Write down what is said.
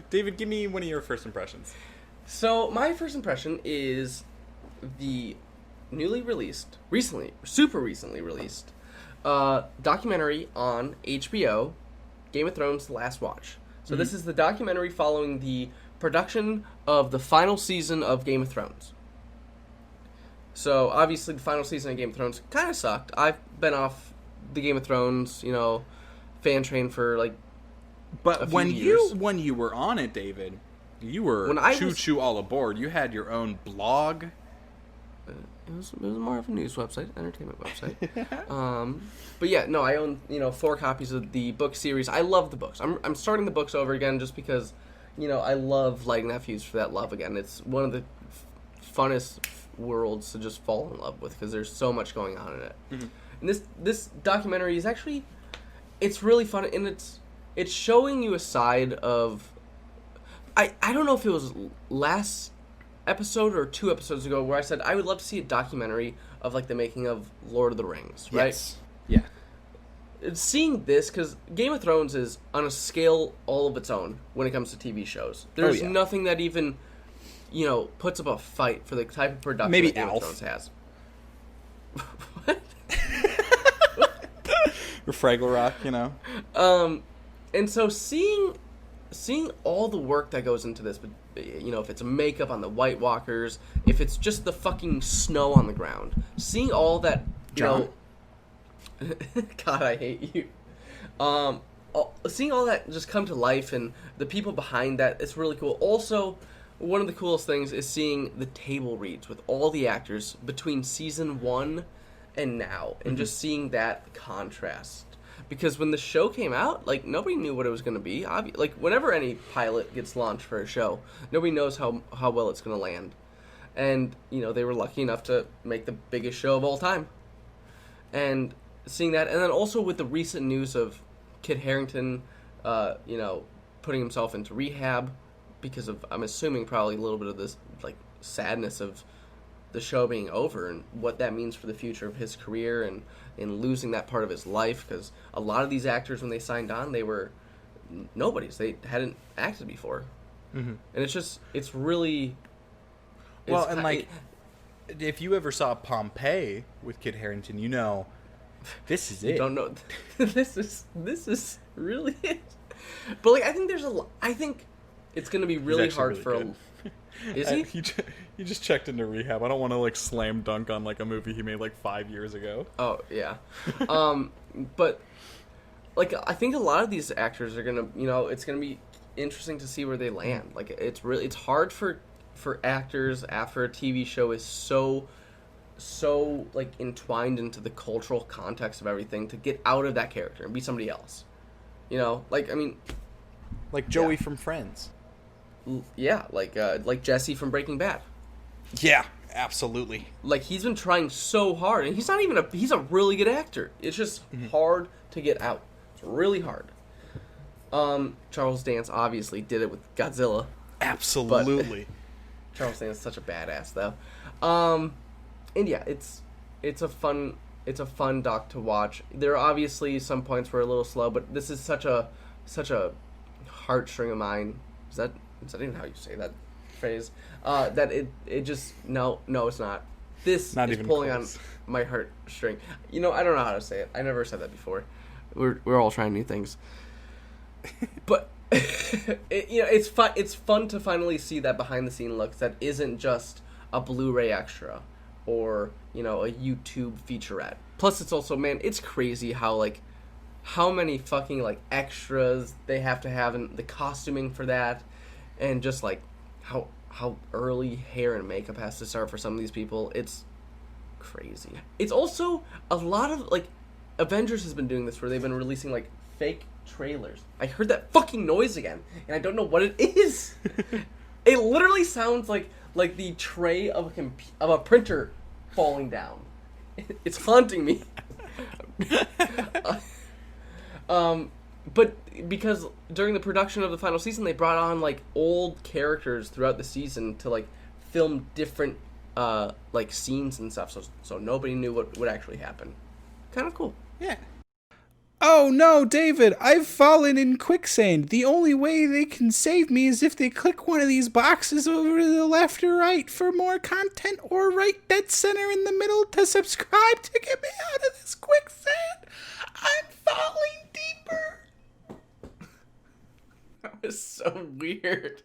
David, give me one of your first impressions. So, my first impression is the super recently released, documentary on HBO, Game of Thrones: The Last Watch. So this is the documentary following the production of the final season of Game of Thrones. So, obviously, the final season of Game of Thrones kind of sucked. I've been off the Game of Thrones, fan train for, But a few years. when you were on it, David, you were choo all aboard. You had your own blog. It was more of a news website, entertainment website. But yeah, no, I own 4 copies of the book series. I love the books. I'm starting the books over again just because I love Lighting That Fuse for that love again. It's one of the funnest worlds to just fall in love with because there's so much going on in it. Mm-hmm. And this documentary is actually, it's really fun, and it's showing you a side of, I don't know if it was last episode or 2 episodes ago where I said I would love to see a documentary of the making of Lord of the Rings, right? Yes. Yeah. Seeing this, because Game of Thrones is on a scale all of its own when it comes to TV shows. There's nothing that even, puts up a fight for the type of production maybe that Game Alf. of Thrones has. What? Or Fraggle Rock, And so seeing all the work that goes into this, if it's makeup on the White Walkers, if it's just the fucking snow on the ground, seeing all that, John? God, I hate you. Seeing all that just come to life and the people behind that, it's really cool. Also, one of the coolest things is seeing the table reads with all the actors between season 1 and now, and just seeing that contrast. Because when the show came out, nobody knew what it was going to be. Whenever any pilot gets launched for a show, nobody knows how well it's going to land. And, they were lucky enough to make the biggest show of all time. And seeing that, and then also with the recent news of Kit Harington, putting himself into rehab because of, I'm assuming, probably a little bit of this, sadness of the show being over and what that means for the future of his career and losing that part of his life, because a lot of these actors, when they signed on, they were nobodies. They hadn't acted before. Mm-hmm. And it's really... if you ever saw Pompeii with Kit Harington, this is it. You don't know. This is really it. But, I think it's going to be really hard for good. Is he? He just checked into rehab. I don't want to slam dunk on a movie he made 5 years ago. Oh yeah, but I think a lot of these actors are gonna, it's gonna be interesting to see where they land. It's hard for actors after a TV show is so entwined into the cultural context of everything to get out of that character and be somebody else. Like Joey from Friends. Yeah, like Jesse from Breaking Bad. Yeah, absolutely. He's been trying so hard, and he's a really good actor. It's just hard to get out. It's really hard. Charles Dance obviously did it with Godzilla. Absolutely. Charles Dance is such a badass, though. And yeah, it's a fun doc to watch. There are obviously some points where a little slow, but this is such a heartstring of mine. Is that even how you say that phrase? That it just no, it's not. This not is even pulling close. on my heartstring. I don't know how to say it. I never said that before. We're all trying new things, but it's fun. It's fun to finally see that behind the scene look that isn't just a Blu-ray extra or a YouTube featurette. Plus, it's also, man, it's crazy how many fucking extras they have to have and the costuming for that. And just how early hair and makeup has to start for some of these people. It's crazy. It's also a lot of Avengers has been doing this where they've been releasing fake trailers. I heard that fucking noise again, and I don't know what it is. It literally sounds like the tray of a printer falling down. It's haunting me. But because during the production of the final season, they brought on old characters throughout the season to film different scenes and stuff, so nobody knew what would actually happen. Kind of cool. Yeah. Oh no, David, I've fallen in quicksand. The only way they can save me is if they click one of these boxes over to the left or right for more content, or right dead center in the middle to subscribe to get me out of this quicksand. I'm falling deeper. That was so weird.